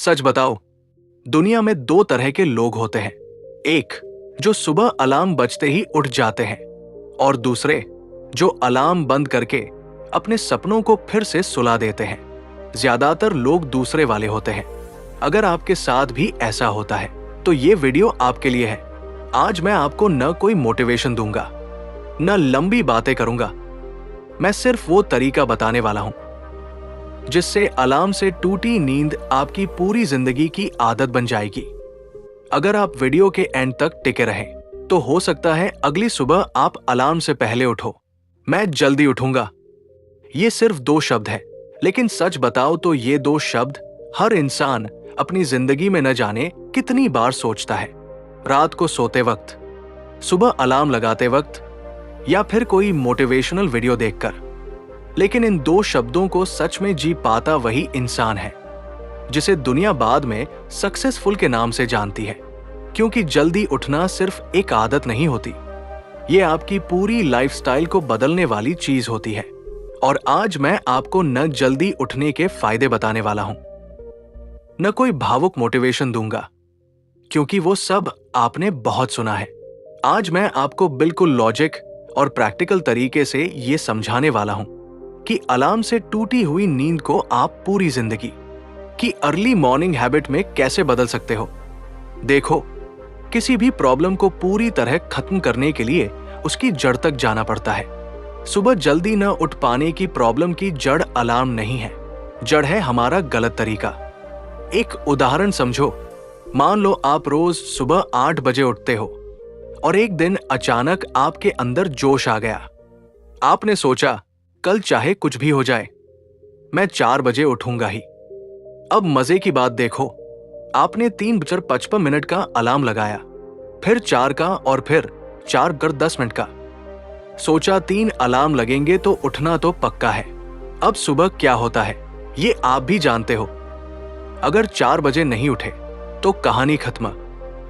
सच बताओ, दुनिया में दो तरह के लोग होते हैं। एक जो सुबह अलार्म बजते ही उठ जाते हैं और दूसरे जो अलार्म बंद करके अपने सपनों को फिर से सुला देते हैं। ज्यादातर लोग दूसरे वाले होते हैं। अगर आपके साथ भी ऐसा होता है तो ये वीडियो आपके लिए है। आज मैं आपको न कोई मोटिवेशन दूंगा, न लंबी बातें करूंगा। मैं सिर्फ वो तरीका बताने वाला हूं जिससे अलार्म से टूटी नींद आपकी पूरी जिंदगी की आदत बन जाएगी। अगर आप वीडियो के एंड तक टिके रहें तो हो सकता है अगली सुबह आप अलार्म से पहले उठो। मैं जल्दी उठूंगा, ये सिर्फ दो शब्द हैं, लेकिन सच बताओ तो ये दो शब्द हर इंसान अपनी जिंदगी में न जाने कितनी बार सोचता है। रात को सोते वक्त, सुबह अलार्म लगाते वक्त या फिर कोई मोटिवेशनल वीडियो देखकर। लेकिन इन दो शब्दों को सच में जी पाता वही इंसान है जिसे दुनिया बाद में सक्सेसफुल के नाम से जानती है। क्योंकि जल्दी उठना सिर्फ एक आदत नहीं होती, ये आपकी पूरी लाइफस्टाइल को बदलने वाली चीज होती है। और आज मैं आपको न जल्दी उठने के फायदे बताने वाला हूं, न कोई भावुक मोटिवेशन दूंगा, क्योंकि वो सब आपने बहुत सुना है। आज मैं आपको बिल्कुल लॉजिक और प्रैक्टिकल तरीके से ये समझाने वाला हूं कि अलार्म से टूटी हुई नींद को आप पूरी जिंदगी की अर्ली मॉर्निंग हैबिट में कैसे बदल सकते हो। देखो, किसी भी प्रॉब्लम को पूरी तरह खत्म करने के लिए उसकी जड़ तक जाना पड़ता है। सुबह जल्दी न उठ पाने की प्रॉब्लम की जड़ अलार्म नहीं है, जड़ है हमारा गलत तरीका। एक उदाहरण समझो। मान लो आप रोज सुबह 8 बजे उठते हो और एक दिन अचानक आपके अंदर जोश आ गया। आपने सोचा कल चाहे कुछ भी हो जाए, मैं 4 बजे उठूंगा ही। अब मजे की बात देखो, आपने 3:55 का अलार्म लगाया, फिर 4 का और फिर 4:10 का। सोचा 3 अलार्म लगेंगे तो उठना तो पक्का है। अब सुबह क्या होता है ये आप भी जानते हो। अगर 4 बजे नहीं उठे तो कहानी खत्म,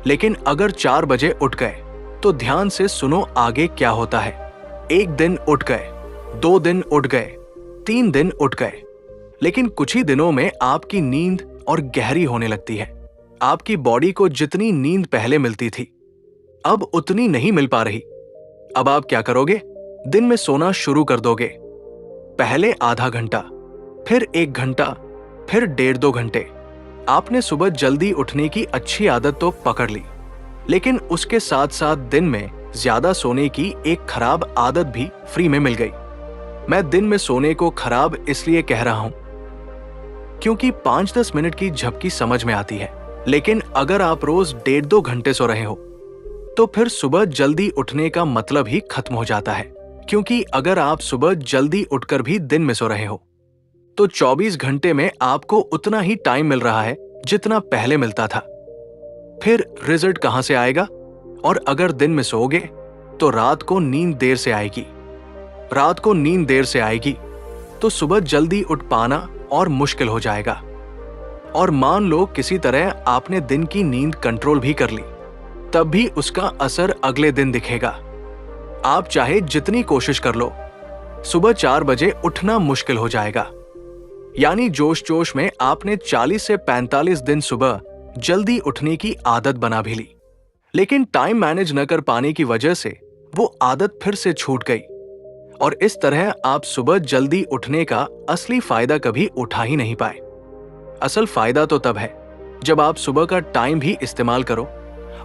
लेकिन अगर 4 बजे उठ गए तो ध्यान से सुनो आगे क्या होता है। 1 दिन उठ गए, 2 दिन उठ गए, 3 दिन उठ गए, लेकिन कुछ ही दिनों में आपकी नींद और गहरी होने लगती है। आपकी बॉडी को जितनी नींद पहले मिलती थी अब उतनी नहीं मिल पा रही। अब आप क्या करोगे? दिन में सोना शुरू कर दोगे। पहले आधा घंटा, फिर 1 घंटा, फिर 1.5-2 घंटे। आपने सुबह जल्दी उठने की अच्छी आदत तो पकड़ ली, लेकिन उसके साथ साथ दिन में ज्यादा सोने की एक खराब आदत भी फ्री में मिल गई। मैं दिन में सोने को खराब इसलिए कह रहा हूं क्योंकि 5-10 मिनट की झपकी समझ में आती है, लेकिन अगर आप रोज 1.5-2 घंटे सो रहे हो तो फिर सुबह जल्दी उठने का मतलब ही खत्म हो जाता है। क्योंकि अगर आप सुबह जल्दी उठकर भी दिन में सो रहे हो तो 24 घंटे में आपको उतना ही टाइम मिल रहा है जितना पहले मिलता था। फिर रिजल्ट कहां से आएगा? और अगर दिन में सोओगे तो रात को नींद देर से आएगी। रात को नींद देर से आएगी तो सुबह जल्दी उठ पाना और मुश्किल हो जाएगा। और मान लो किसी तरह आपने दिन की नींद कंट्रोल भी कर ली, तब भी उसका असर अगले दिन दिखेगा। आप चाहे जितनी कोशिश कर लो, सुबह 4 बजे उठना मुश्किल हो जाएगा। यानी जोश जोश में आपने 40 से 45 दिन सुबह जल्दी उठने की आदत बना भी ली, लेकिन टाइम मैनेज न कर पाने की वजह से वो आदत फिर से छूट गई। और इस तरह आप सुबह जल्दी उठने का असली फायदा कभी उठा ही नहीं पाए। असल फायदा तो तब है जब आप सुबह का टाइम भी इस्तेमाल करो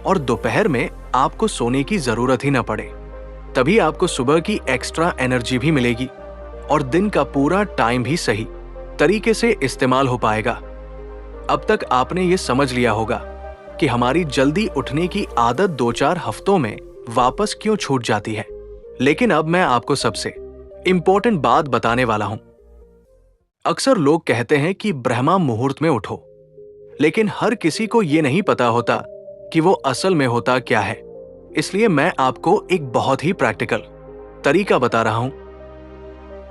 और दोपहर में आपको सोने की जरूरत ही न पड़े। तभी आपको सुबह की एक्स्ट्रा एनर्जी भी मिलेगी और दिन का पूरा टाइम भी सही तरीके से इस्तेमाल हो पाएगा। अब तक आपने ये समझ लिया होगा कि हमारी जल्दी उठने की आदत 2-4 हफ्तों में वापस क्यों छूट जाती है। लेकिन अब मैं आपको सबसे इंपॉर्टेंट बात बताने वाला हूं। अक्सर लोग कहते हैं कि ब्रह्मा मुहूर्त में उठो, लेकिन हर किसी को यह नहीं पता होता कि वो असल में होता क्या है। इसलिए मैं आपको एक बहुत ही प्रैक्टिकल तरीका बता रहा हूं।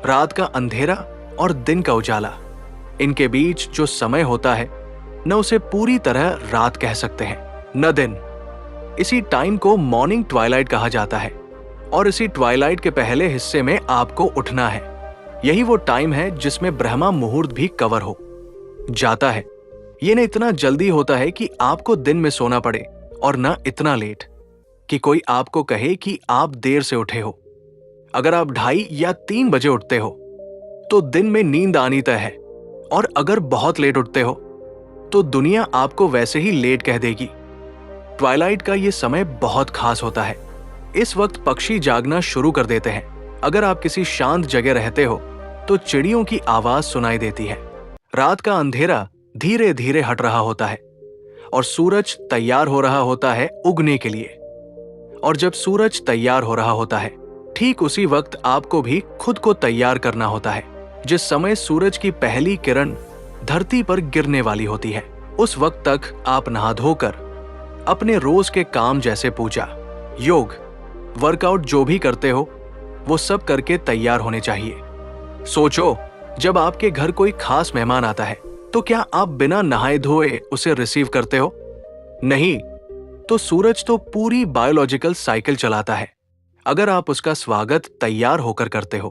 रात का अंधेरा और दिन का उजाला, इनके बीच जो समय होता है न उसे पूरी तरह रात कह सकते हैं न दिन। इसी टाइम को मॉर्निंग ट्वाइलाइट कहा जाता है और इसी ट्वाइलाइट के पहले हिस्से में आपको उठना है। यही वो टाइम है जिसमें ब्रह्मा मुहूर्त भी कवर हो जाता है। ये न इतना जल्दी होता है कि आपको दिन में सोना पड़े और न इतना लेट कि कोई आपको कहे कि आप देर से उठे हो। अगर आप 2:30 या 3 बजे उठते हो तो दिन में नींद आनी तय है, और अगर बहुत लेट उठते हो तो दुनिया आपको वैसे ही लेट कह देगी। ट्वाइलाइट का ये समय बहुत खास होता है। इस वक्त पक्षी जागना शुरू कर देते हैं। अगर आप किसी शांत जगह रहते हो तो चिड़ियों की आवाज सुनाई देती है। रात का अंधेरा धीरे धीरे हट रहा होता है और सूरज तैयार हो रहा होता है उगने के लिए। और जब सूरज तैयार हो रहा होता है, ठीक उसी वक्त आपको भी खुद को तैयार करना होता है। जिस समय सूरज की पहली किरण धरती पर गिरने वाली होती है, उस वक्त तक आप नहा धोकर अपने रोज के काम जैसे पूजा, योग, वर्कआउट जो भी करते हो वो सब करके तैयार होने चाहिए। सोचो, जब आपके घर कोई खास मेहमान आता है तो क्या आप बिना नहाए धोए उसे रिसीव करते हो? नहीं, तो सूरज तो पूरी बायोलॉजिकल साइकिल चलाता है। अगर आप उसका स्वागत तैयार होकर करते हो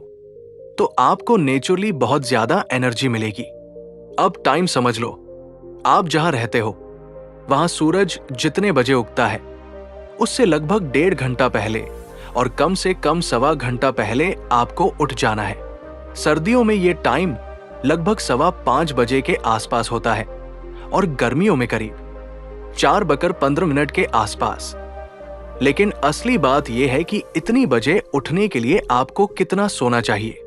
तो आपको नेचुरली बहुत ज्यादा एनर्जी मिलेगी। अब टाइम समझ लो। आप जहां रहते हो वहां सूरज जितने बजे उगता है उससे लगभग 1.5 घंटा पहले और कम से कम 1.25 घंटा पहले आपको उठ जाना है। सर्दियों में ये टाइम लगभग 5:15 बजे के आसपास होता है और गर्मियों में करीब 4:15 के आसपास। लेकिन असली बात यह है कि इतनी बजे उठने के लिए आपको कितना सोना चाहिए।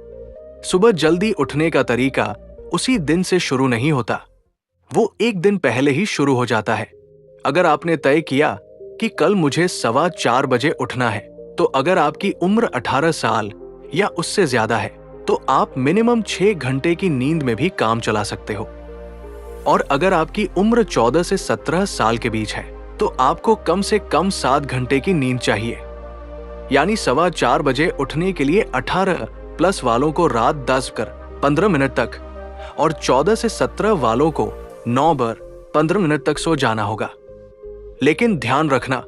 सुबह जल्दी उठने का तरीका उसी दिन से शुरू नहीं होता, वो एक दिन पहले ही शुरू हो जाता है। अगर आपने तय किया कि कल मुझे 4:15 बजे उठना है, तो अगर आपकी उम्र 18 साल या उससे ज्यादा है तो आप मिनिमम 6 घंटे की नींद में भी काम चला सकते हो। और अगर आपकी उम्र 14 से 17 साल के बीच है तो आपको कम से कम 7 घंटे की नींद चाहिए। यानी 4:15 बजे उठने के लिए 18 प्लस वालों को रात 10:15 तक और 14 से 17 वालों को 9:15 तक सो जाना होगा। लेकिन ध्यान रखना,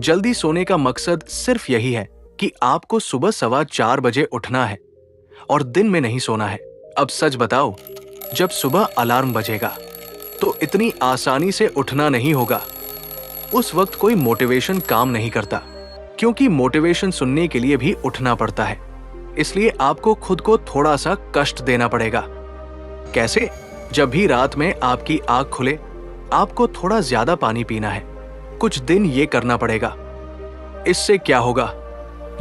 जल्दी सोने का मकसद सिर्फ यही है कि आपको सुबह 4:15 बजे उठना है और दिन में नहीं सोना है। अब सच बताओ, जब सुबह अलार्म बजेगा तो इतनी आसानी से उठना नहीं होगा। उस वक्त कोई मोटिवेशन काम नहीं करता, क्योंकि मोटिवेशन सुनने के लिए भी उठना पड़ता है। इसलिए आपको खुद को थोड़ा सा कष्ट देना पड़ेगा। कैसे? जब भी रात में आपकी आंख खुले, आपको थोड़ा ज्यादा पानी पीना है। कुछ दिन ये करना पड़ेगा। इससे क्या होगा?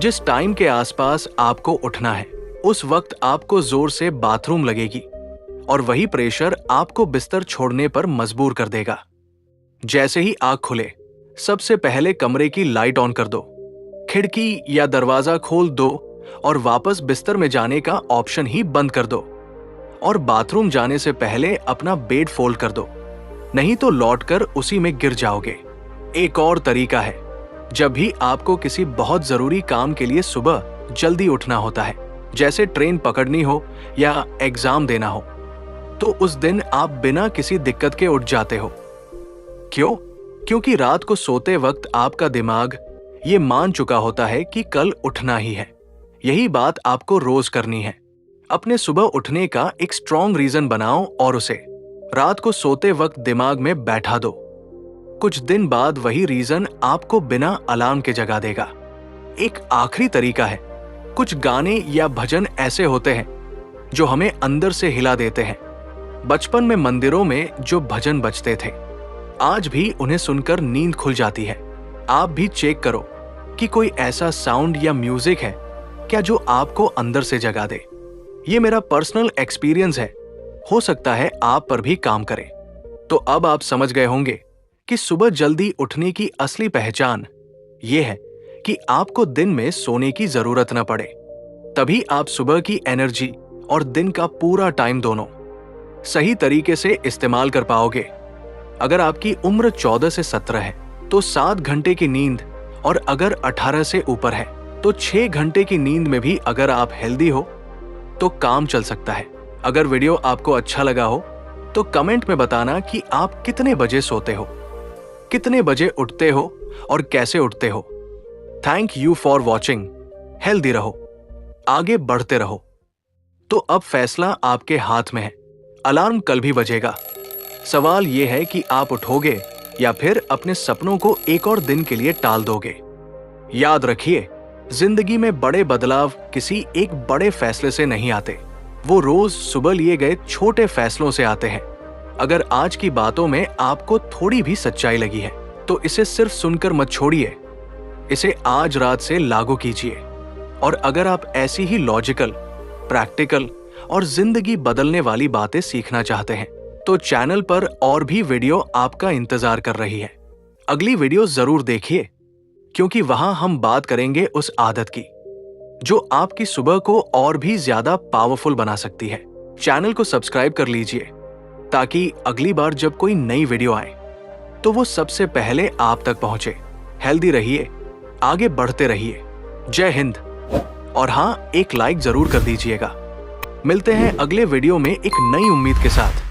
जिस टाइम के आसपास आपको उठना है उस वक्त आपको जोर से बाथरूम लगेगी और वही प्रेशर आपको बिस्तर छोड़ने पर मजबूर कर देगा। जैसे ही आंख खुले, सबसे पहले कमरे की लाइट ऑन कर दो, खिड़की या दरवाजा खोल दो और वापस बिस्तर में जाने का ऑप्शन ही बंद कर दो। और बाथरूम जाने से पहले अपना बेड फोल्ड कर दो, नहीं तो लौटकर उसी में गिर जाओगे। एक और तरीका है, जब भी आपको किसी बहुत जरूरी काम के लिए सुबह जल्दी उठना होता है, जैसे ट्रेन पकड़नी हो या एग्जाम देना हो, तो उस दिन आप बिना किसी दिक्कत के उठ जाते हो। क्यों? क्योंकि रात को सोते वक्त आपका दिमाग ये मान चुका होता है कि कल उठना ही है। यही बात आपको रोज करनी है। अपने सुबह उठने का एक स्ट्रॉन्ग रीजन बनाओ और उसे रात को सोते वक्त दिमाग में बैठा दो। कुछ दिन बाद वही रीजन आपको बिना अलार्म के जगा देगा। एक आखिरी तरीका है, कुछ गाने या भजन ऐसे होते हैं जो हमें अंदर से हिला देते हैं। बचपन में मंदिरों में जो भजन बजते थे, आज भी उन्हें सुनकर नींद खुल जाती है। आप भी चेक करो कि कोई ऐसा साउंड या म्यूजिक है क्या जो आपको अंदर से जगा दे। ये मेरा पर्सनल एक्सपीरियंस है, हो सकता है आप पर भी काम करे। तो अब आप समझ गए होंगे कि सुबह जल्दी उठने की असली पहचान ये है कि आपको दिन में सोने की जरूरत न पड़े। तभी आप सुबह की एनर्जी और दिन का पूरा टाइम दोनों सही तरीके से इस्तेमाल कर पाओगे। अगर आपकी उम्र 14 से 17 है तो 7 घंटे की नींद, और अगर 18 से ऊपर है तो 6 घंटे की नींद में भी अगर आप हेल्दी हो तो काम चल सकता है। अगर वीडियो आपको अच्छा लगा हो तो कमेंट में बताना कि आप कितने बजे सोते हो, कितने बजे उठते हो और कैसे उठते हो। Thank you for watching. Healthy रहो, आगे बढ़ते रहो। तो अब फैसला आपके हाथ में है। अलार्म कल भी बजेगा, सवाल ये है कि आप उठोगे या फिर अपने सपनों को एक और दिन के लिए टाल दोगे। याद रखिए, जिंदगी में बड़े बदलाव किसी एक बड़े फैसले से नहीं आते, वो रोज सुबह लिए गए छोटे फैसलों से आते हैं। अगर आज की बातों में आपको थोड़ी भी सच्चाई लगी है तो इसे सिर्फ सुनकर मत छोड़िए, इसे आज रात से लागू कीजिए। और अगर आप ऐसी ही लॉजिकल, प्रैक्टिकल और जिंदगी बदलने वाली बातें सीखना चाहते हैं तो चैनल पर और भी वीडियो आपका इंतजार कर रही है। अगली वीडियो जरूर देखिए, क्योंकि वहां हम बात करेंगे उस आदत की जो आपकी सुबह को और भी ज्यादा पावरफुल बना सकती है। चैनल को सब्सक्राइब कर लीजिए ताकि अगली बार जब कोई नई वीडियो आए तो वो सबसे पहले आप तक पहुंचे। हेल्दी रहिए, आगे बढ़ते रहिए। जय हिंद। और हाँ, एक लाइक जरूर कर दीजिएगा। मिलते हैं अगले वीडियो में एक नई उम्मीद के साथ।